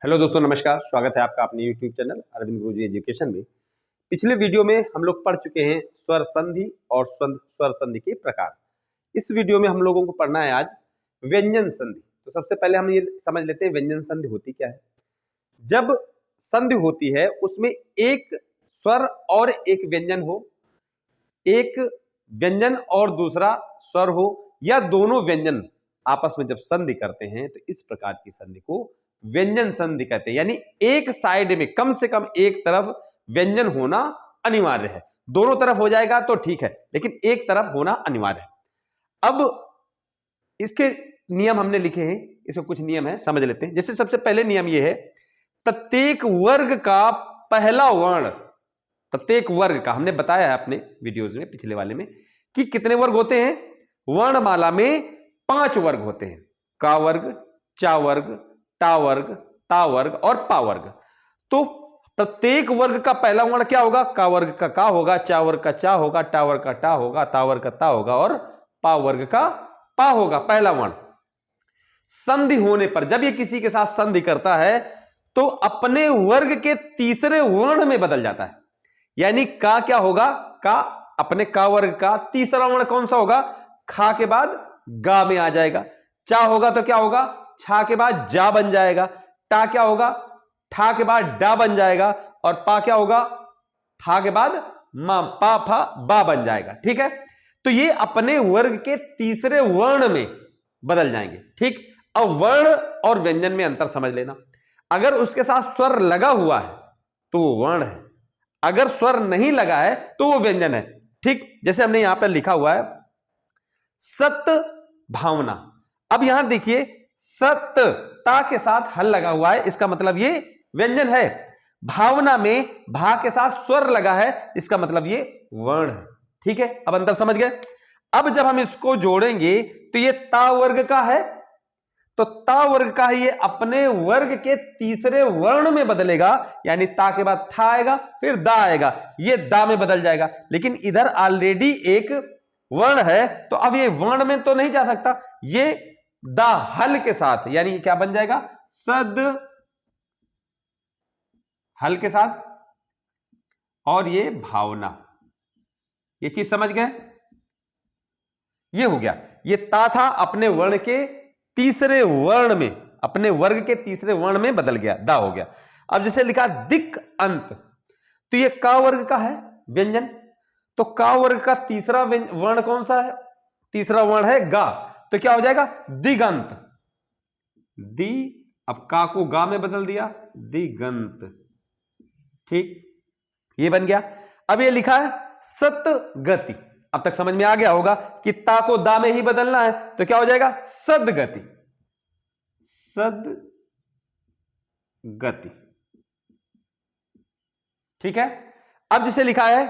Hello दोस्तों, नमस्कार। स्वागत है आपका अपने यूट्यूब चैनल अरविंद गुरुजी एजुकेशन में। पिछले वीडियो में हम लोग पढ़ चुके हैं स्वर संधि और स्वर संधि के प्रकार। इस वीडियो में हम लोगों को पढ़ना है आज व्यंजन संधि। तो सबसे पहले हम ये समझ लेते हैं व्यंजन संधि होती क्या है। जब संधि होती है उसमें एक स्वर और एक व्यंजन हो, एक व्यंजन और दूसरा स्वर हो, या दोनों व्यंजन आपस में जब संधि करते हैं तो इस प्रकार की संधि को व्यंजन संधि कहते हैं। यानी एक साइड में कम से कम एक तरफ व्यंजन होना अनिवार्य है। दोनों तरफ हो जाएगा तो ठीक है, लेकिन एक तरफ होना अनिवार्य है। अब इसके नियम हमने लिखे हैं, इसमें कुछ नियम है, समझ लेते हैं। जैसे सबसे पहले नियम यह है, प्रत्येक वर्ग का पहला वर्ण, प्रत्येक वर्ग का, हमने बताया है अपने वीडियोज में पिछले वाले में कि कितने वर्ग होते हैं। वर्णमाला में 5 वर्ग होते हैं, का वर्ग, चा वर्ग, टा वर्ग, ता वर्ग और पा वर्ग। तो प्रत्येक वर्ग का पहला वर्ण क्या होगा? का वर्ग का का होगा, चा वर्ग का चा होगा, टा वर्ग का टा होगा, ता वर्ग का ता होगा और पा वर्ग का पा होगा, पहला वर्ण। संधि होने पर जब ये किसी के साथ संधि करता है तो अपने वर्ग के तीसरे वर्ण में बदल जाता है। यानी का क्या होगा? का अपने का वर्ग का तीसरा वर्ण कौन सा होगा? खा के बाद गा में आ जाएगा। चा होगा तो क्या होगा? छा के बाद जा बन जाएगा। टा क्या होगा? ठा के बाद डा बन जाएगा। और पा क्या होगा? फा के बाद मा, पा फा बा बन जाएगा। ठीक है, तो ये अपने वर्ग के तीसरे वर्ण में बदल जाएंगे। ठीक, अब वर्ण और व्यंजन में अंतर समझ लेना। अगर उसके साथ स्वर लगा हुआ है तो वो वर्ण है, अगर स्वर नहीं लगा है तो वो व्यंजन है। ठीक, जैसे हमने यहां पर लिखा हुआ है सत भावना। अब यहां देखिए, सत ता के साथ हल लगा हुआ है, इसका मतलब ये व्यंजन है। भावना में भा के साथ स्वर लगा है, इसका मतलब ये वर्ण है। ठीक है, अब अंतर समझ गए। अब जब हम इसको जोड़ेंगे तो ये ता वर्ग का है, तो ता वर्ग का ये अपने वर्ग के तीसरे वर्ण में बदलेगा। यानी ता के बाद था आएगा, फिर दा आएगा, ये दा में बदल जाएगा। लेकिन इधर ऑलरेडी एक वर्ण है, तो अब ये वर्ण में तो नहीं जा सकता, ये दा हल के साथ, यानी क्या बन जाएगा? सद हल के साथ, और ये भावना। ये चीज समझ गए? ये हो गया, ये ता था अपने वर्ण के तीसरे वर्ण में, अपने वर्ग के तीसरे वर्ण में बदल गया, दा हो गया। अब जैसे लिखा दिक अंत, तो ये का वर्ग का है व्यंजन, तो का वर्ग का तीसरा वर्ण कौन सा है? तीसरा वर्ण है गा, तो क्या हो जाएगा? दिगंत। दी, अब का को गा में बदल दिया, दिगंत। ठीक, ये बन गया। अब ये लिखा है सतगति। अब तक समझ में आ गया होगा कि ता को दा में ही बदलना है, तो क्या हो जाएगा? सदगति। सदगति। ठीक है, अब जिसे लिखा है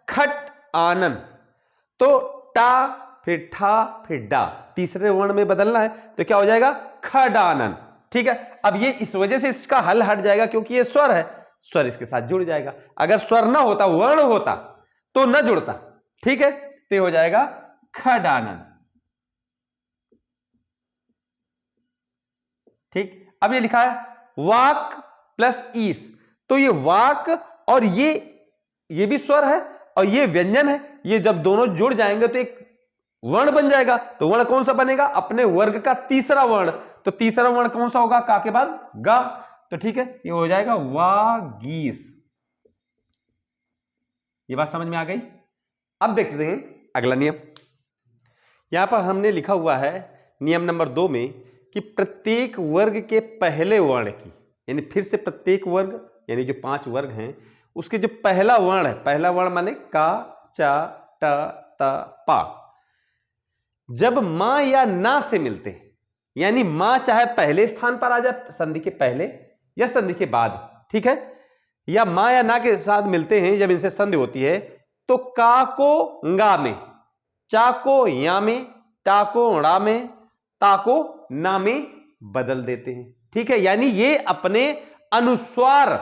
खट आनन, तो टा फिर ठा फिर डा, तीसरे वर्ण में बदलना है, तो क्या हो जाएगा? खडानन। ठीक है, अब ये इस वजह से इसका हल हट जाएगा क्योंकि ये स्वर है, स्वर इसके साथ जुड़ जाएगा। अगर स्वर ना होता, वर्ण होता तो न जुड़ता। ठीक है, तो ये हो जाएगा खडानन। ठीक, अब ये लिखा है वाक प्लस ईस, तो ये वाक और ये भी स्वर है और ये व्यंजन है, ये जब दोनों जुड़ जाएंगे तो एक वर्ण बन जाएगा। तो वर्ण कौन सा बनेगा? अपने वर्ग का तीसरा वर्ण, तो तीसरा वर्ण कौन सा होगा? का के बाद गा, तो ठीक है, ये हो जाएगा वागीस। ये बात समझ में आ गई? अब देखते हैं अगला नियम। यहां पर हमने लिखा हुआ है नियम नंबर 2 में कि प्रत्येक वर्ग के पहले वर्ण की, यानी फिर से प्रत्येक वर्ग, यानी जो 5 वर्ग हैं उसके जो पहला वर्ण है, पहला वर्ण माने का, चा, टा, ता, पा, जब मां या ना से मिलते हैं, यानी मां चाहे पहले स्थान पर आ जाए संधि के पहले या संधि के बाद, ठीक है, या मां या ना के साथ मिलते हैं, जब इनसे संधि होती है तो का को गा में, चा को या में, टा को ड़ा में, ता को ना में बदल देते हैं। ठीक है, यानी ये अपने अनुस्वार,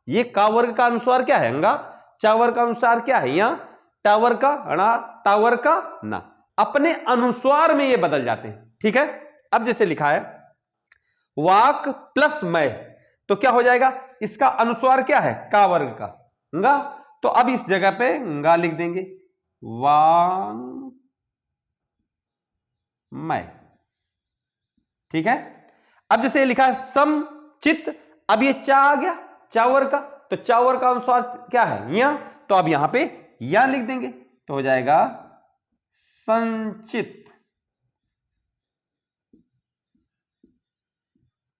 ये का वर्ग का अनुस्वार क्या है? अंगा। चा वर्ग का अनुस्वार क्या है? या। टा वर्ग का णा, ता वर्ग का ना, अपने अनुस्वार में ये बदल जाते हैं। ठीक है, अब जैसे लिखा है वाक प्लस मैं, तो क्या हो जाएगा, इसका अनुस्वार क्या है, का वर्ग का गा। तो अब इस जगह पे गा लिख देंगे, वांग मैं। ठीक है। अब जैसे ये लिखा है सम चित, अब ये चा आ गया चावर का, तो चावर का अनुस्वार क्या है, या, तो अब यहां पे या लिख देंगे, तो हो जाएगा संचित।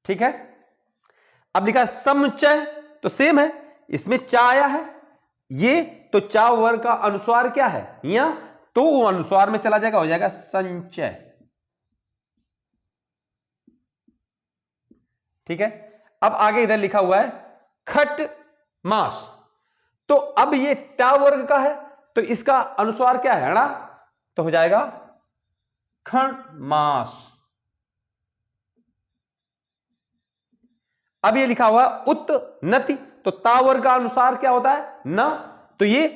ठीक है। अब लिखा समचय, तो सेम है, इसमें चा आया है, ये तो चा वर्ग का अनुस्वार क्या है, या, तो वो अनुस्वार में चला जाएगा, हो जाएगा संचय। ठीक है। अब आगे इधर लिखा हुआ है खट मास, तो अब ये टा वर्ग का है, तो इसका अनुस्वार क्या है, अड़ा, तो हो जाएगा खंड मास। अब ये लिखा हुआ है उत नति, तो ता वर्ग का अनुसार क्या होता है, न, तो ये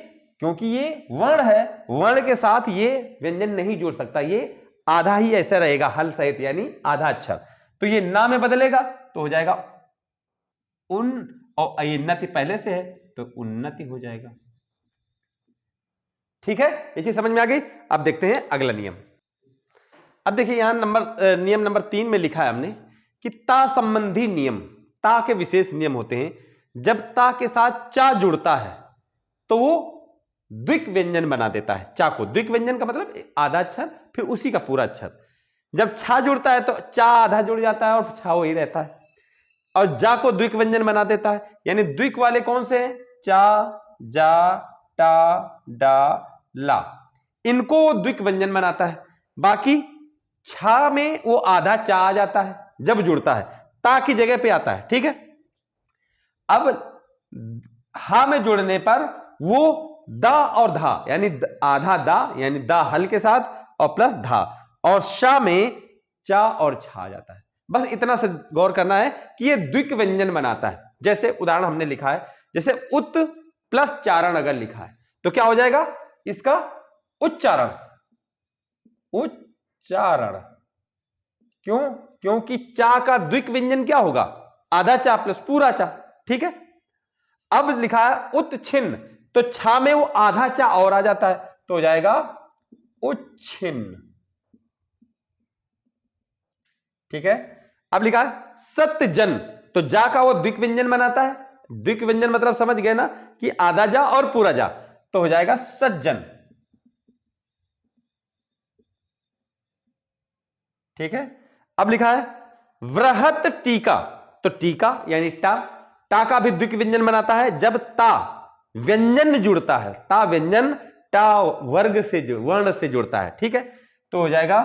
क्योंकि ये वर्ण है, वर्ण के साथ ये व्यंजन नहीं जोड़ सकता, ये आधा ही ऐसा रहेगा हल सहित, यानी आधा अक्षर, तो ये ना में बदलेगा, तो हो जाएगा उन, और ये नति पहले से है तो उन्नति हो जाएगा। ठीक है, ये चीज समझ में आ गई। अब देखते हैं अगला नियम। अब देखिए यहां नियम नंबर 3 में लिखा है हमने कि ता संबंधी नियम, ता के विशेष नियम होते हैं। जब ता के साथ चा जुड़ता है तो वो द्विक व्यंजन बना देता है। चा को, द्विक व्यंजन का मतलब आधा अक्षर फिर उसी का पूरा अक्षर। जब छा जुड़ता है तो चा आधा जुड़ जाता है और छा वही रहता है, और जा को द्विक व्यंजन बना देता है। यानी द्विक वाले कौन से हैं, चा, जा, टा, डा, ला, इनको द्विक व्यंजन बनाता है। बाकी छा में वो आधा चा आ जाता है जब जुड़ता है, ता की जगह पे आता है। ठीक है। अब हा में जोड़ने पर वो दा और धा, यानी आधा दा, यानी दा हल के साथ और प्लस धा, और शा में चा और छा आ जाता है। बस इतना से गौर करना है कि ये द्विक व्यंजन बनाता है। जैसे उदाहरण हमने लिखा है, जैसे उत प्लस चारण अगर लिखा है तो क्या हो जाएगा, इसका उच्चारण, उच्चारण। क्यों, क्योंकि चा का द्विक व्यंजन क्या होगा, आधा चा प्लस पूरा चा। ठीक है। अब लिखा है उत्छिन्न, तो छा में वो आधा चा और आ जाता है, तो हो जाएगा उच्छिन्न। ठीक है। अब लिखा है सत्यजन, तो जा का वो द्विक व्यंजन बनाता है। द्विक व्यंजन मतलब समझ गए ना कि आधा जा और पूरा जा, तो हो जाएगा सज्जन। ठीक है। अब लिखा है वृहत टीका, तो टीका यानी टा, टा का भी द्विक व्यंजन बनाता है जब ता व्यंजन जुड़ता है, ता व्यंजन टा वर्ग से वर्ण से जुड़ता है। ठीक है। तो हो जाएगा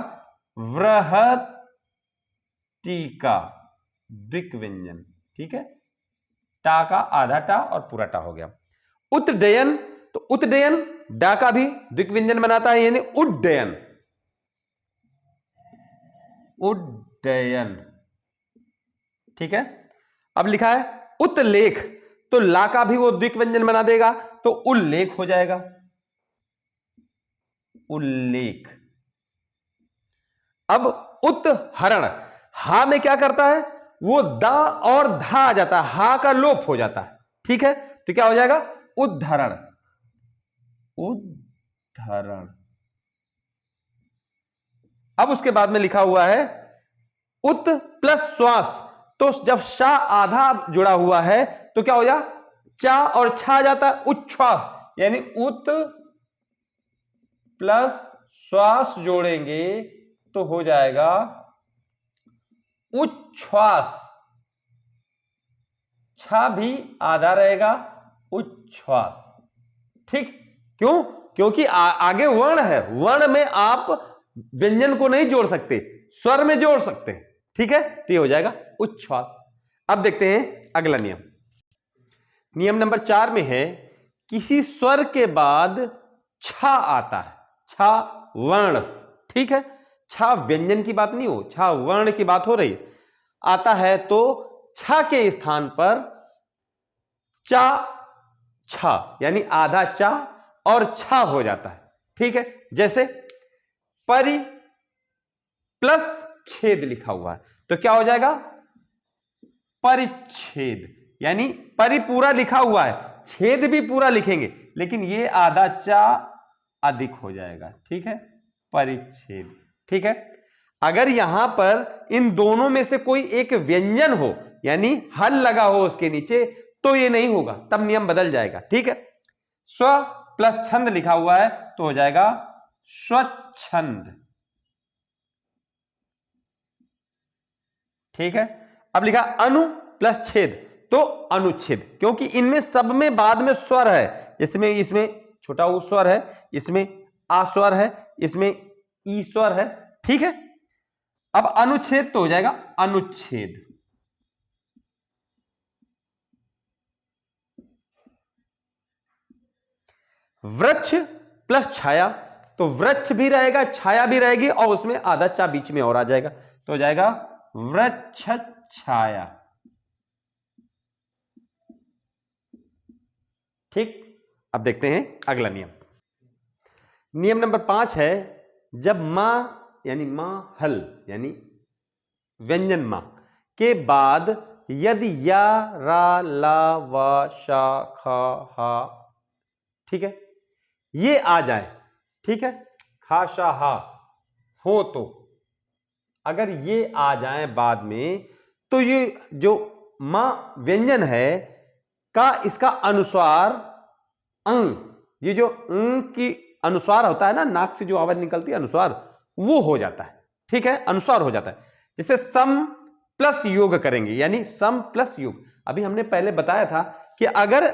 वृहत टीका द्विक व्यंजन। ठीक है। टा का आधा टा और पूरा टा हो गया। उत्डयन, तो उत्डयन डा का भी द्विक व्यंजन बनाता है, यानी उड्डयन, उड्डयन। ठीक है। अब लिखा है उत्लेख, तो ला का भी वो द्विक व्यंजन बना देगा, तो उल्लेख हो जाएगा, उल्लेख। अब उत्हरण, हा में क्या करता है, वो दा और धा आ जाता है, हा का लोप हो जाता है। ठीक है। तो क्या हो जाएगा, उद्धरण, उद्धरण। अब उसके बाद में लिखा हुआ है उत प्लस श्वास, तो जब शा आधा जुड़ा हुआ है तो क्या हो जाए, चा और छा जाता है, उच्छ्वास, यानी उत प्लस श्वास जोड़ेंगे तो हो जाएगा उच्छ्वास। छा भी आधा रहेगा, उच्छ्वास। ठीक। क्यों, क्योंकि आगे वर्ण है, वर्ण में आप व्यंजन को नहीं जोड़ सकते, स्वर में जोड़ सकते हैं। ठीक है। तो ये हो जाएगा उच्छ्वास। अब देखते हैं अगला नियम। नियम नंबर 4 में है किसी स्वर के बाद छा आता है, छा वर्ण। ठीक है। छा व्यंजन की बात नहीं हो, छा वर्ण की बात हो रही, आता है तो छा के स्थान पर चा छा, यानी आधा चा और छा हो जाता है। ठीक है। जैसे परि प्लस छेद लिखा हुआ है, तो क्या हो जाएगा, परिच्छेद, यानी परि पूरा लिखा हुआ है, छेद भी पूरा लिखेंगे, लेकिन ये आधा चा अधिक हो जाएगा, ठीक है, परिच्छेद, ठीक है। अगर यहां पर इन दोनों में से कोई एक व्यंजन हो, यानी हल लगा हो उसके नीचे, तो ये नहीं होगा, तब नियम बदल जाएगा, ठीक है। स्व प्लस छंद लिखा हुआ है तो हो जाएगा स्वच्छंद, ठीक है। अब लिखा अनु प्लस छेद तो अनुच्छेद, क्योंकि इनमें सब में बाद में स्वर है, इसमें छोटा ऊ स्वर है, इसमें आ स्वर है, इसमें ई स्वर है, ठीक है। अब अनुच्छेद तो हो जाएगा अनुच्छेद। वृक्ष प्लस छाया तो वृक्ष भी रहेगा, छाया भी रहेगी, और उसमें आधा चा बीच में और आ जाएगा तो हो जाएगा वृक्ष छाया, ठीक। अब देखते हैं अगला नियम। नियम नंबर 5 है, जब मां यानी मां हल यानी व्यंजन मां के बाद यदि या रा ला वा शा खा हा, ठीक है, ये आ जाए, ठीक है, खा शा हा हो, तो अगर ये आ जाए बाद में, तो ये जो मां व्यंजन है का इसका अनुस्वार अंग, ये जो की अनुस्वार होता है ना, नाक से जो आवाज निकलती है अनुस्वार, वो हो जाता है, ठीक है, अनुस्वार हो जाता है। जैसे सम प्लस योग करेंगे, यानी सम प्लस योग। अभी हमने पहले बताया था कि अगर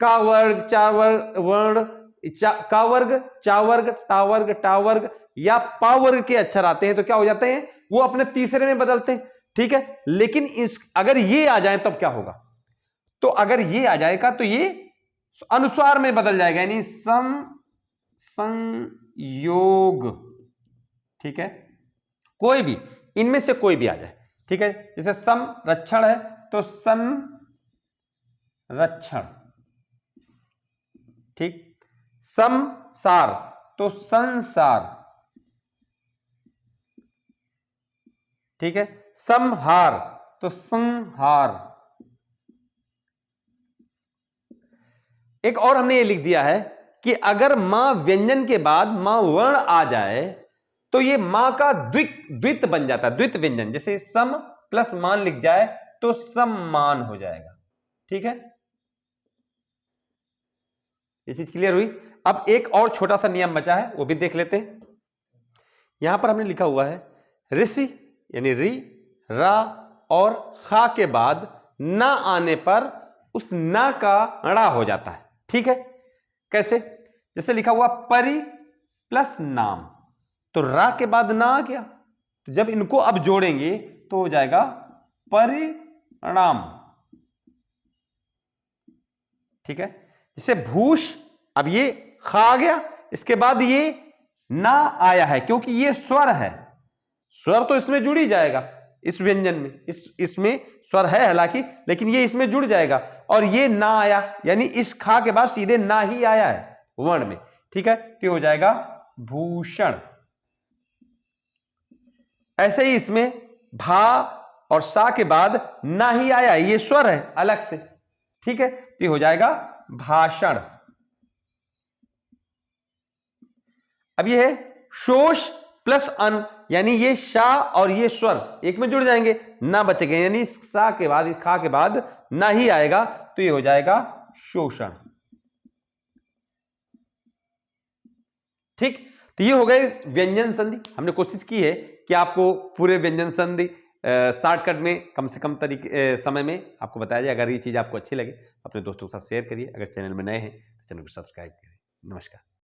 का वर्ग चा वर्ग वर्ण का वर्ग चा वर्ग ता वर्ग टा वर्ग या पा वर्ग के अक्षर आते हैं तो क्या हो जाते हैं, वो अपने तीसरे में बदलते हैं, ठीक है। लेकिन अगर ये आ जाए तब क्या होगा, तो अगर ये आ जाएगा तो ये अनुस्वार में बदल जाएगा, यानी सम संयोग, ठीक है, कोई भी इनमें से कोई भी आ जाए, ठीक है। जैसे संरक्षण है तो संरक्षण, ठीक। संसार तो संसार, ठीक है। संहार तो संहार। एक और हमने ये लिख दिया है कि अगर मां व्यंजन के बाद मां वर्ण आ जाए तो ये मां का द्वित बन जाता है, द्वित व्यंजन। जैसे सम प्लस मान लिख जाए तो सम्मान हो जाएगा, ठीक है। ये चीज क्लियर हुई। अब एक और छोटा सा नियम बचा है, वो भी देख लेते हैं। यहां पर हमने लिखा हुआ है ऋषि यानी री रा और खा के बाद ना आने पर उस ना का ड़ा हो जाता है, ठीक है। कैसे, जैसे लिखा हुआ परि प्लस नाम, तो रा के बाद ना आ गया, तो जब इनको अब जोड़ेंगे तो हो जाएगा परिणाम, ठीक है। जैसे भूष, अब ये खा आ गया, इसके बाद ये ना आया है क्योंकि ये स्वर है, स्वर तो इसमें जुड़ ही जाएगा, इस व्यंजन में इसमें स्वर है हालांकि, लेकिन ये इसमें जुड़ जाएगा, और ये ना आया यानी इस खा के बाद सीधे ना ही आया है वर्ण में, ठीक है, तो हो जाएगा भूषण। ऐसे ही इसमें भा और सा के बाद ना ही आया, ये स्वर है अलग से, ठीक है, तो हो जाएगा भाषण। अब ये है शोष प्लस अन, यानी ये शा और ये स्वर एक में जुड़ जाएंगे, ना बचेंगे, यानी सा के बाद खा के बाद ना ही आएगा, तो ये हो जाएगा शोषण, ठीक। तो ये हो गए व्यंजन संधि। हमने कोशिश की है कि आपको पूरे व्यंजन संधि शॉर्टकट में कम से कम समय में आपको बताया जाए। अगर ये चीज आपको अच्छी लगे अपने दोस्तों के साथ शेयर करिए, अगर चैनल में नए हैं तो चैनल को सब्सक्राइब करिए। नमस्कार।